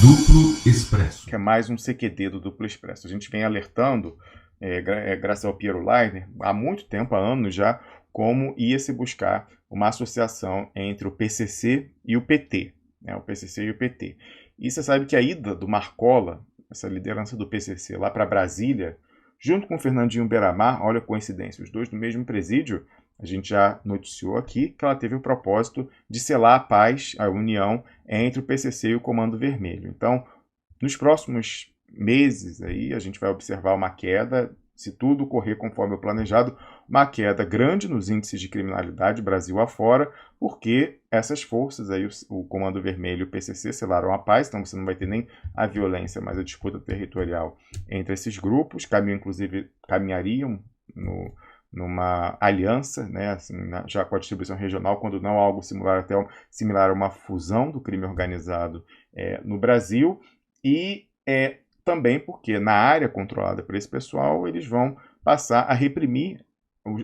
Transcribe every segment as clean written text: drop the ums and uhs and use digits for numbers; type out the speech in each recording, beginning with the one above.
Duplo Expresso. Que é mais um CQD do Duplo Expresso. A gente vem alertando, graças ao Piero Leiner, há muito tempo, há anos já, como ia se buscar uma associação entre o PCC e o PT. Né, o PCC e o PT. E você sabe que a ida do Marcola, essa liderança do PCC, lá para Brasília, junto com o Fernandinho Beiramar, olha a coincidência, os dois no mesmo presídio, a gente já noticiou aqui que ela teve o propósito de selar a paz, a união entre o PCC e o Comando Vermelho. Então, nos próximos meses aí, a gente vai observar uma queda, se tudo correr conforme o planejado, uma queda grande nos índices de criminalidade Brasil afora, porque essas forças aí, o Comando Vermelho e o PCC selaram a paz, então você não vai ter nem a violência, mas a disputa territorial entre esses grupos, caminhariam numa aliança, né, assim, já com a distribuição regional, quando não algo similar a uma fusão do crime organizado no Brasil, e também porque na área controlada por esse pessoal, eles vão passar a reprimir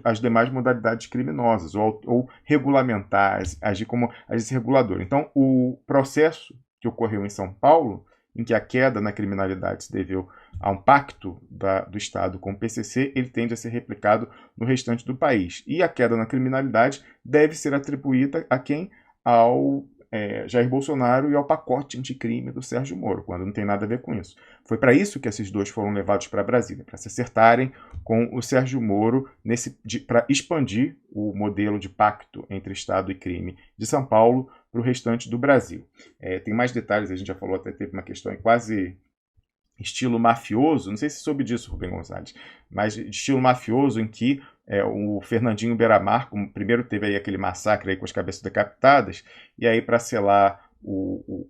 as demais modalidades criminosas, ou regulamentar, agir como agente regulador. Então, o processo que ocorreu em São Paulo, em que a queda na criminalidade se deveu a um pacto do Estado com o PCC, ele tende a ser replicado no restante do país. E a queda na criminalidade deve ser atribuída a quem? Ao Jair Bolsonaro e ao pacote anticrime do Sérgio Moro, quando não tem nada a ver com isso. Foi para isso que esses dois foram levados para Brasília, para se acertarem com o Sérgio Moro, para expandir o modelo de pacto entre Estado e crime de São Paulo para o restante do Brasil. Tem mais detalhes, a gente já falou, até teve uma questão quase estilo mafioso, não sei se soube disso, Rubem Gonzalez, mas estilo mafioso em que o Fernandinho Beiramar, primeiro teve aí aquele massacre aí com as cabeças decapitadas, e aí para selar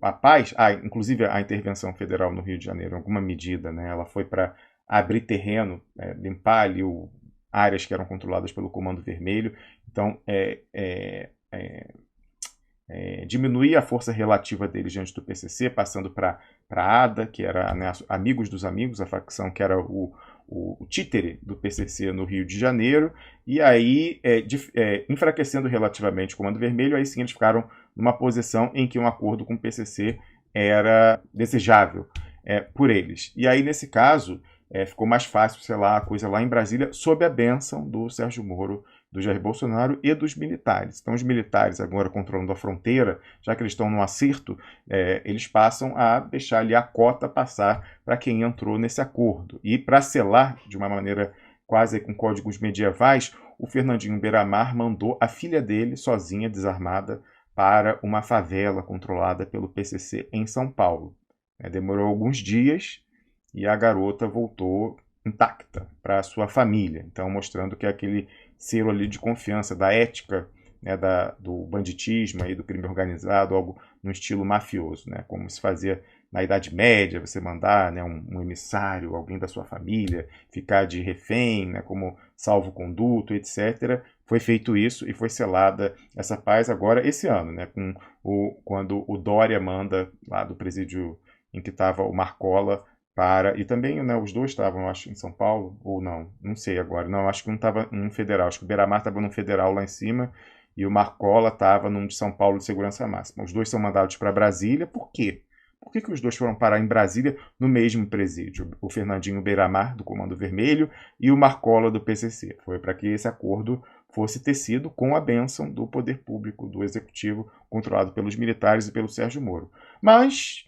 a paz, inclusive a intervenção federal no Rio de Janeiro, em alguma medida, né, ela foi para abrir terreno, limpar ali áreas que eram controladas pelo Comando Vermelho, então diminuir a força relativa deles diante do PCC, passando para a ADA, que era, né, Amigos dos Amigos, a facção que era o títere do PCC no Rio de Janeiro, e aí, enfraquecendo relativamente o Comando Vermelho, aí sim eles ficaram numa posição em que um acordo com o PCC era desejável por eles. E aí, nesse caso, ficou mais fácil, sei lá, a coisa lá em Brasília, sob a bênção do Sérgio Moro, do Jair Bolsonaro e dos militares. Então, os militares, agora controlando a fronteira, já que eles estão no acerto, eles passam a deixar ali a cota passar para quem entrou nesse acordo. E para selar, de uma maneira quase com códigos medievais, o Fernandinho Beiramar mandou a filha dele, sozinha, desarmada, para uma favela controlada pelo PCC em São Paulo. Demorou alguns dias e a garota voltou intacta para a sua família. Então, mostrando que aquele selo ali de confiança da ética, né, do banditismo, aí, do crime organizado, algo no estilo mafioso, né, como se fazia na Idade Média, você mandar, né, um emissário, alguém da sua família, ficar de refém, né, como salvo-conduto, etc. Foi feito isso e foi selada essa paz agora esse ano, né, quando o Dória manda lá do presídio em que estava o Marcola e também, né, os dois estavam, acho, em São Paulo, ou não sei agora, não, acho que um estava num federal, acho que o Beiramar estava num federal lá em cima, e o Marcola estava num de São Paulo de segurança máxima. Os dois são mandados para Brasília, por quê? Por que os dois foram parar em Brasília no mesmo presídio? O Fernandinho Beiramar, do Comando Vermelho, e o Marcola, do PCC. Foi para que esse acordo fosse tecido com a bênção do poder público, do executivo, controlado pelos militares e pelo Sérgio Moro. Mas,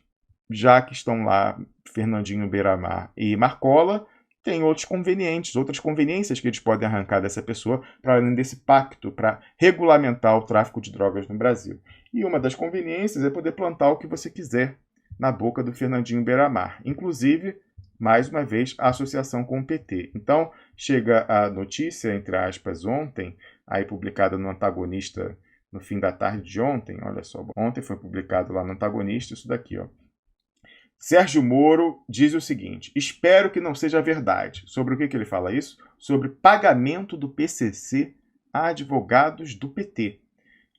já que estão lá Fernandinho Beiramar e Marcola, tem outras conveniências que eles podem arrancar dessa pessoa, para além desse pacto, para regulamentar o tráfico de drogas no Brasil. E uma das conveniências é poder plantar o que você quiser na boca do Fernandinho Beiramar. Inclusive, mais uma vez, a associação com o PT. Então, chega a notícia, entre aspas, ontem, aí publicada no Antagonista no fim da tarde de ontem, olha só, ontem foi publicado lá no Antagonista isso daqui, ó. Sérgio Moro diz o seguinte: espero que não seja verdade. Sobre o que ele fala isso? Sobre pagamento do PCC a advogados do PT.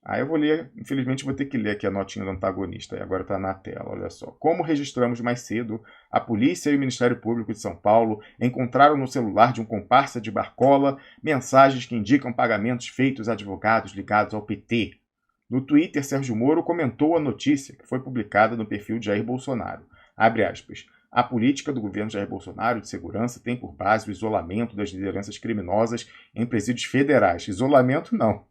Aí eu vou ler, infelizmente vou ter que ler aqui a notinha do Antagonista, e agora está na tela, olha só. Como registramos mais cedo, a polícia e o Ministério Público de São Paulo encontraram no celular de um comparsa de Marcola mensagens que indicam pagamentos feitos a advogados ligados ao PT. No Twitter, Sérgio Moro comentou a notícia que foi publicada no perfil de Jair Bolsonaro. Abre aspas. A política do governo Jair Bolsonaro de segurança tem por base o isolamento das lideranças criminosas em presídios federais. Isolamento não.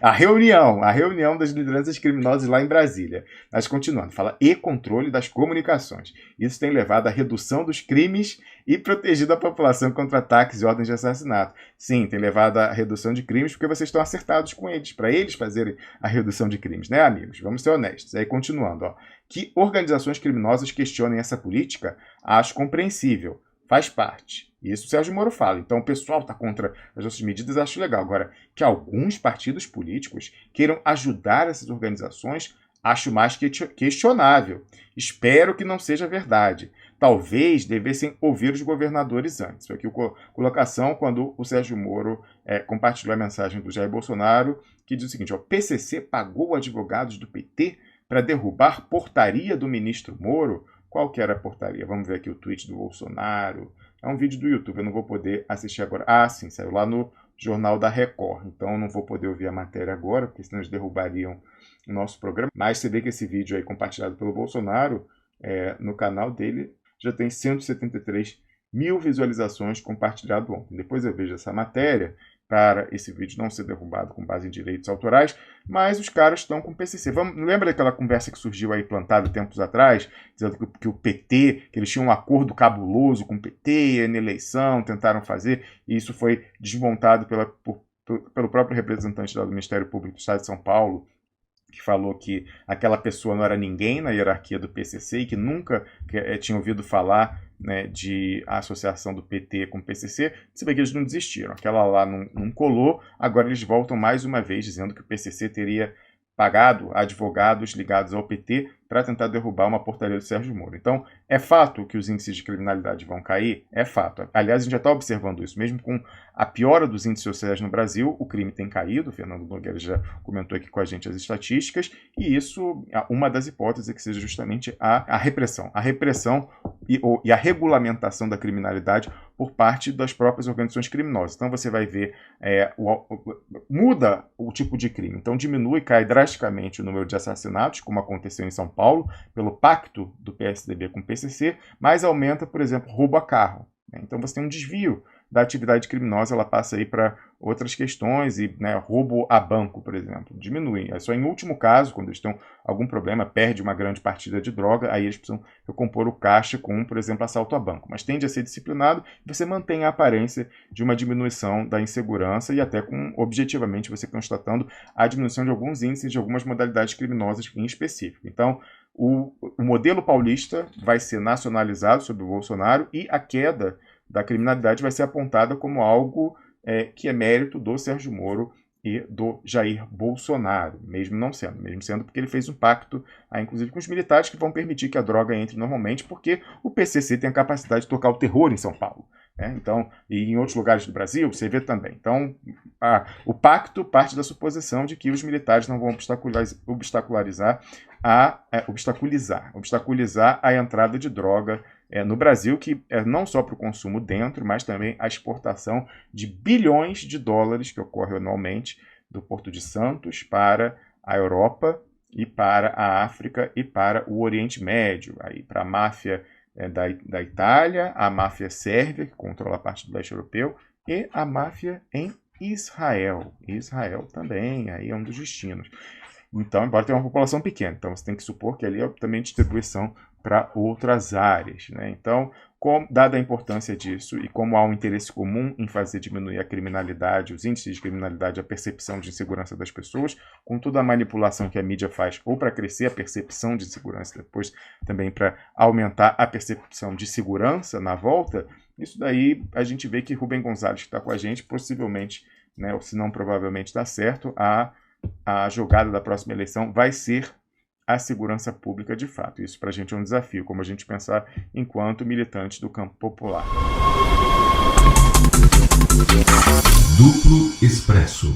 A reunião das lideranças criminosas lá em Brasília. Mas continuando, fala e controle das comunicações. Isso tem levado à redução dos crimes e protegido a população contra ataques e ordens de assassinato. Sim, tem levado à redução de crimes porque vocês estão acertados com eles, para eles fazerem a redução de crimes, né, amigos? Vamos ser honestos. Aí continuando, ó. Que organizações criminosas questionem essa política, acho compreensível, faz parte. Isso o Sérgio Moro fala. Então o pessoal está contra as nossas medidas, acho legal. Agora, que alguns partidos políticos queiram ajudar essas organizações, acho mais que questionável. Espero que não seja verdade. Talvez devessem ouvir os governadores antes. Foi aqui a colocação quando o Sérgio Moro compartilhou a mensagem do Jair Bolsonaro, que diz o seguinte, ó, PCC pagou advogados do PT para derrubar portaria do ministro Moro. Qual que era a portaria? Vamos ver aqui o tweet do Bolsonaro. É um vídeo do YouTube, eu não vou poder assistir agora. Ah, sim, saiu lá no Jornal da Record. Então eu não vou poder ouvir a matéria agora, porque senão eles derrubariam o nosso programa. Mas você vê que esse vídeo aí compartilhado pelo Bolsonaro, no canal dele, já tem 173 mil visualizações compartilhado ontem. Depois eu vejo essa matéria para esse vídeo não ser derrubado com base em direitos autorais, mas os caras estão com o PCC. Lembra daquela conversa que surgiu aí plantada tempos atrás, dizendo que o PT, que eles tinham um acordo cabuloso com o PT na eleição, tentaram fazer, e isso foi desmontado pelo próprio representante do Ministério Público do Estado de São Paulo, que falou que aquela pessoa não era ninguém na hierarquia do PCC e que nunca tinha ouvido falar, né, de associação do PT com o PCC. Você vê que eles não desistiram. Aquela lá não colou, agora eles voltam mais uma vez dizendo que o PCC teria pagado advogados ligados ao PT para tentar derrubar uma portaria do Sérgio Moro. Então, é fato que os índices de criminalidade vão cair? É fato. Aliás, a gente já está observando isso. Mesmo com a piora dos índices sociais no Brasil, o crime tem caído. O Fernando Nogueira já comentou aqui com a gente as estatísticas. E isso, uma das hipóteses é que seja justamente a repressão. A repressão e a regulamentação da criminalidade por parte das próprias organizações criminosas. Então, você vai ver, muda o tipo de crime. Então, diminui, cai drasticamente o número de assassinatos, como aconteceu em São Paulo, pelo pacto do PSDB com o PCC, mas aumenta, por exemplo, roubo a carro. Então você tem um desvio da atividade criminosa, ela passa aí para outras questões, e roubo a banco, por exemplo, diminui. É só em último caso, quando eles têm algum problema, perde uma grande partida de droga, aí eles precisam recompor o caixa com, por exemplo, assalto a banco. Mas tende a ser disciplinado e você mantém a aparência de uma diminuição da insegurança e até com, objetivamente, você constatando a diminuição de alguns índices de algumas modalidades criminosas em específico. Então, o modelo paulista vai ser nacionalizado sob o Bolsonaro e a queda da criminalidade vai ser apontada como algo que é mérito do Sérgio Moro e do Jair Bolsonaro, mesmo sendo porque ele fez um pacto, inclusive com os militares, que vão permitir que a droga entre normalmente, porque o PCC tem a capacidade de tocar o terror em São Paulo. Então, e em outros lugares do Brasil, você vê também. Então, o pacto parte da suposição de que os militares não vão obstaculizar a entrada de droga no Brasil, que é não só para o consumo dentro, mas também a exportação de bilhões de dólares que ocorre anualmente do Porto de Santos para a Europa e para a África e para o Oriente Médio, aí para a máfia da Itália, a máfia sérvia, que controla a parte do leste europeu, e a máfia em Israel. Israel também, aí é um dos destinos. Então, embora tenha uma população pequena, então você tem que supor que ali é também distribuição para outras áreas. Então, dada a importância disso e como há um interesse comum em fazer diminuir a criminalidade, os índices de criminalidade, a percepção de insegurança das pessoas, com toda a manipulação que a mídia faz, ou para crescer a percepção de segurança, depois também para aumentar a percepção de segurança na volta, isso daí a gente vê que Rubem Gonzalez, que está com a gente, possivelmente, ou se não provavelmente dá certo, a jogada da próxima eleição vai ser a segurança pública de fato. Isso para a gente é um desafio, como a gente pensar enquanto militantes do campo popular. Duplo Expresso.